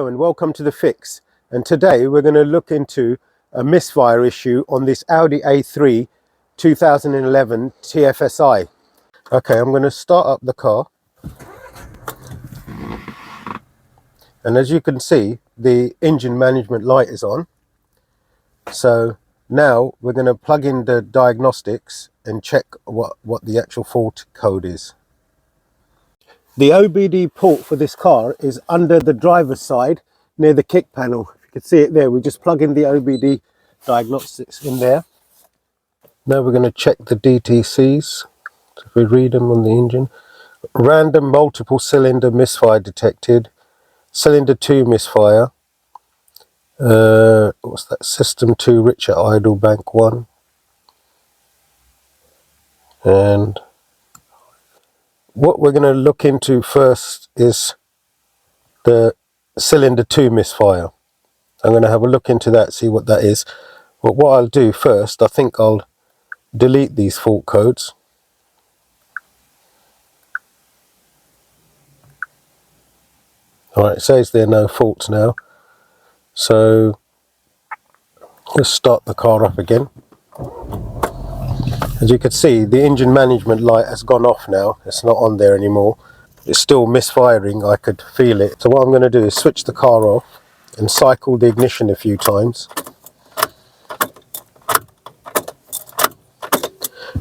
Hello and welcome to The Fix, and today we're going to look into a misfire issue on this Audi A3 2011 TFSI. Okay, I'm going to start up the car, and as you can see the engine management light is on. So now we're going to plug in the diagnostics and check what the actual fault code is. The OBD port for this car is under the driver's side near the kick panel. You can see it there. We just plug in the OBD diagnostics in there. Now we're going to check the DTCs. So if we read them on the engine. Random multiple cylinder misfire detected. Cylinder 2 misfire. What's that? System 2 Richard idle, bank 1. And what we're going to look into first is the cylinder 2 misfire. I'm going to have a look into that, see what that is. But what I'll do first, I think I'll delete these fault codes. Alright, it says there are no faults now. So let's start the car up again. As you can see, the engine management light has gone off now. It's not on there anymore. It's still misfiring, I could feel it. So what I'm going to do is switch the car off and cycle the ignition a few times.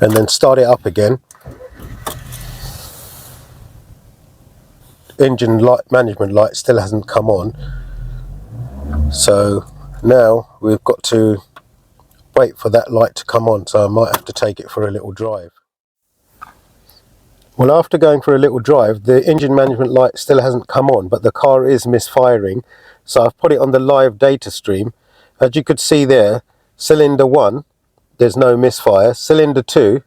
And then start it up again. Engine light management light still hasn't come on. So now we've got to wait for that light to come on, so I might have to take it for a little drive. Well, after going for a little drive, the engine management light still hasn't come on, but the car is misfiring. So I've put it on the live data stream. As you could see there, cylinder 1, there's no misfire. Cylinder 2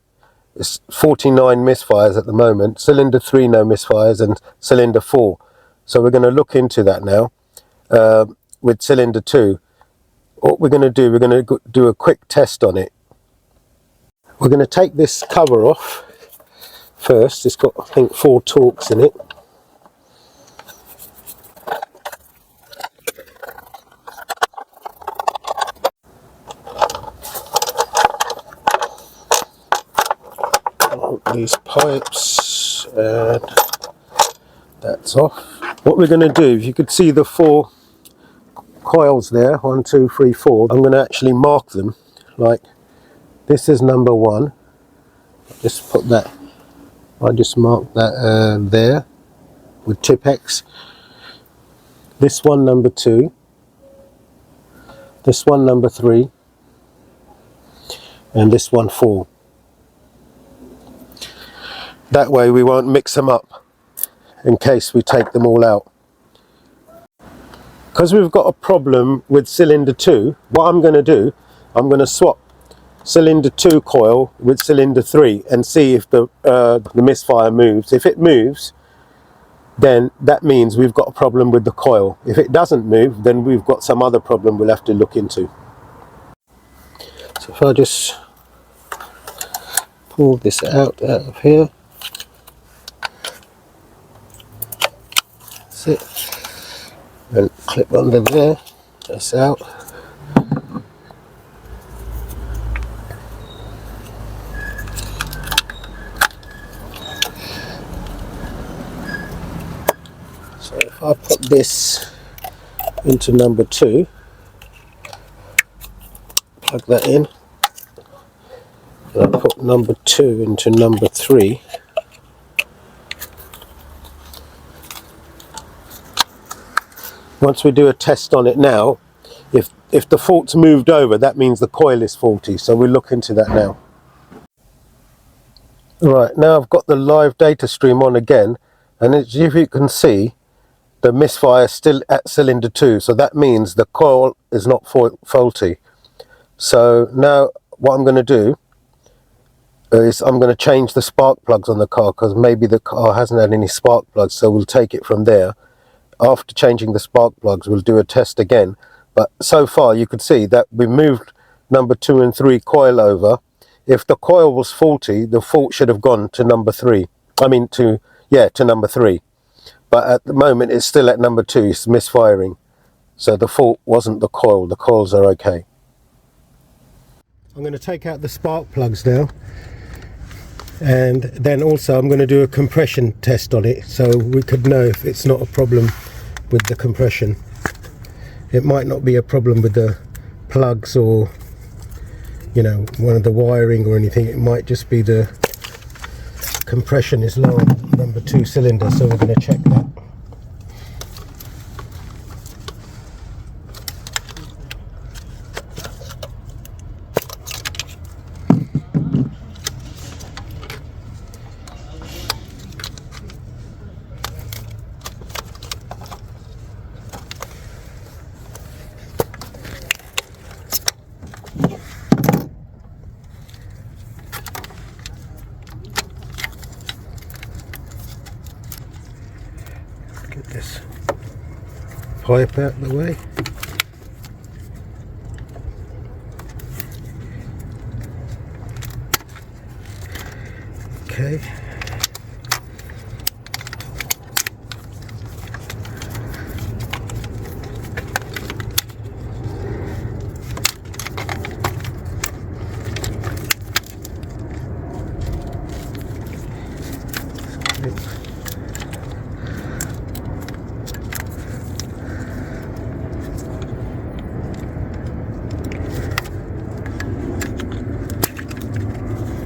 is 49 misfires at the moment. Cylinder 3, no misfires, and cylinder 4. So we're going to look into that now with cylinder 2. What we're going to do, we're going to do a quick test on it. We're going to take this cover off first. It's got, I think, 4 torques in it. These pipes, and that's off. What we're going to do, if you could see the 4 coils there, 1, 2, 3, 4, I'm going to actually mark them. Like this is number 1. Just put that, I just marked that there with Tipex. This one number 2, this one number 3, and this one 4. That way we won't mix them up in case we take them all out. Because we've got a problem with cylinder 2, what I'm going to do, I'm going to swap cylinder 2 coil with cylinder 3 and see if the misfire moves. If it moves, then that means we've got a problem with the coil. If it doesn't move, then we've got some other problem we'll have to look into. So if I just pull this out of here. That's it. And clip under there, that's out. So if I put this into number 2, plug that in, and I put number 2 into number 3. Once we do a test on it now, if the fault's moved over, that means the coil is faulty, so we'll look into that now. Right, now I've got the live data stream on again, and as you can see, the misfire is still at cylinder 2, so that means the coil is not faulty. So now what I'm going to do is I'm going to change the spark plugs on the car, because maybe the car hasn't had any spark plugs, so we'll take it from there. After changing the spark plugs, we'll do a test again. But so far you could see that we moved number 2 and 3 coil over. If the coil was faulty, the fault should have gone to number 3. I mean to number 3. But at the moment it's still at number 2, it's misfiring. So the fault wasn't the coil, the coils are okay. I'm going to take out the spark plugs now, and then also I'm going to do a compression test on it so we could know if it's not a problem with the compression. It might not be a problem with the plugs or, you know, one of the wiring or anything. It might just be the compression is low on number 2 cylinder, so we're going to check that. Get this pipe out of the way. Okay.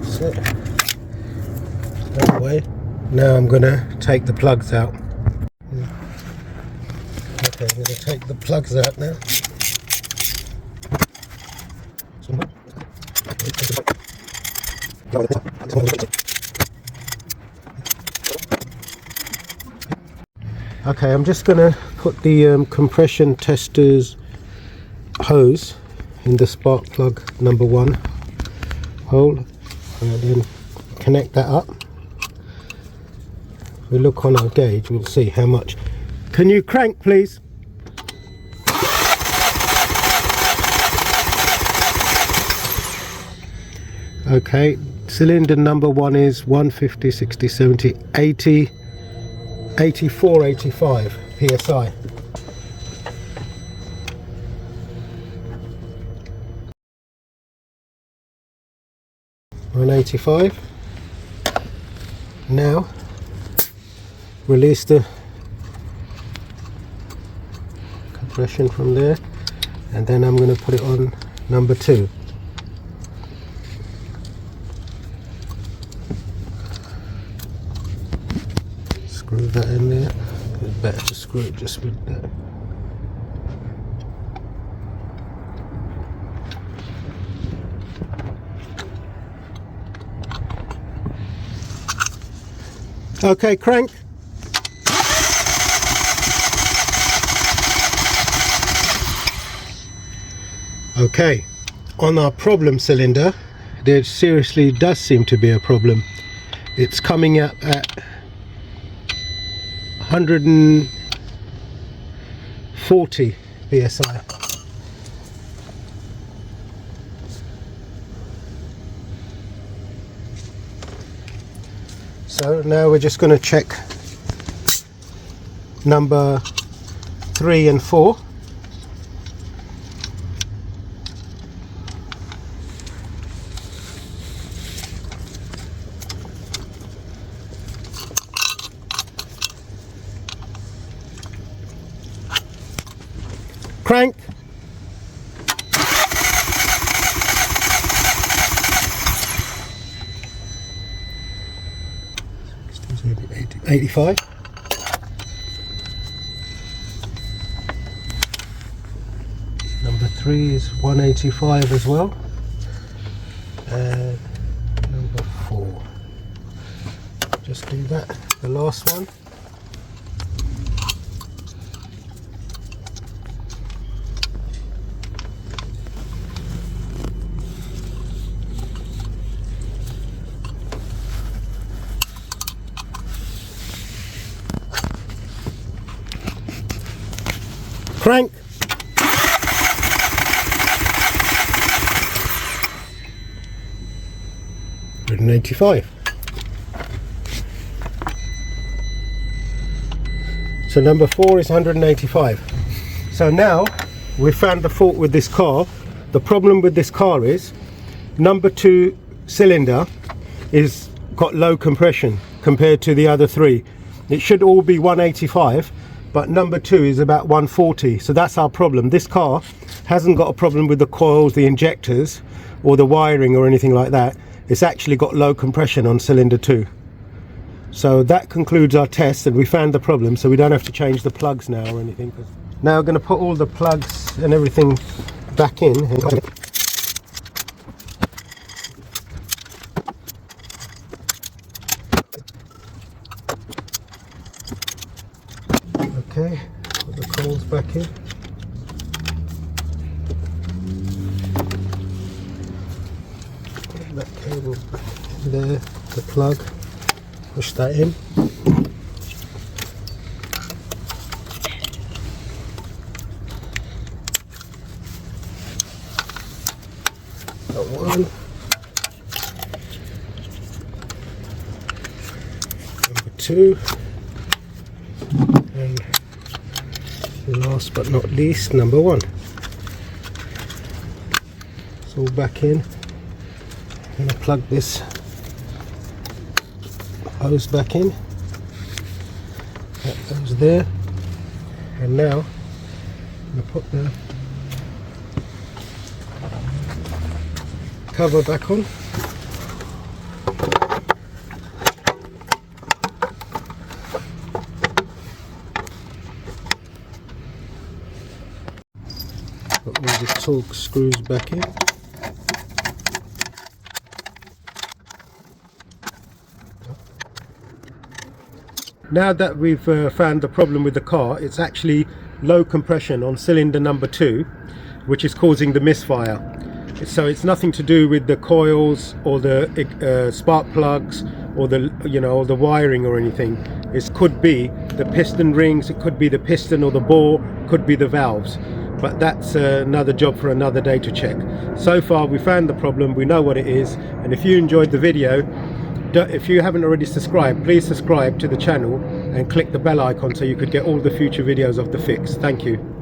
That's it. That way. Now I'm going to take the plugs out. Okay, I'm going to take the plugs out now. Okay, I'm just going to put the compression tester's hose in the spark plug number 1 hole, and then connect that up. If we look on our gauge, we'll see how much. Can you crank, please? Okay, cylinder number 1 is 150, 60, 70, 80, 84, 85 psi. On 85. Now release the compression from there, and then I'm going to put it on number 2. Screw that in there. It's better to screw it just with that. Okay, crank. Okay, on our problem cylinder, there seriously does seem to be a problem. It's coming up at 140 psi. So now we're just going to check number 3 and 4. Crank. $85. Number 3 is 185 as well. And number 4. Just do that. The last one. Crank. $185. So number 4 is 185. So now we found the fault with this car. The problem with this car is number 2 cylinder is got low compression compared to the other 3. It should all be 185, but number 2 is about 140. So that's our problem. This car hasn't got a problem with the coils, the injectors, or the wiring or anything like that. It's actually got low compression on cylinder 2. So that concludes our test, and we found the problem, so we don't have to change the plugs now or anything. Now we're going to put all the plugs and everything back in. Okay, put the coils back in. Put that cable back in there, the plug, push that in. Got one. Number 2. And last but not least, number 1. It's all back in. I'm going to plug this hose back in. That goes there. And now I'm going to put the cover back on. Put all the torque screws back in. Now that we've found the problem with the car, it's actually low compression on cylinder number 2, which is causing the misfire. So it's nothing to do with the coils or the spark plugs or the or the wiring or anything. It could be the piston rings, it could be the piston or the bore, could be the valves. But that's another job for another day to check. So far we found the problem, we know what it is, and if you enjoyed the video, if you haven't already subscribed, please subscribe to the channel and click the bell icon so you could get all the future videos of the fix. Thank you.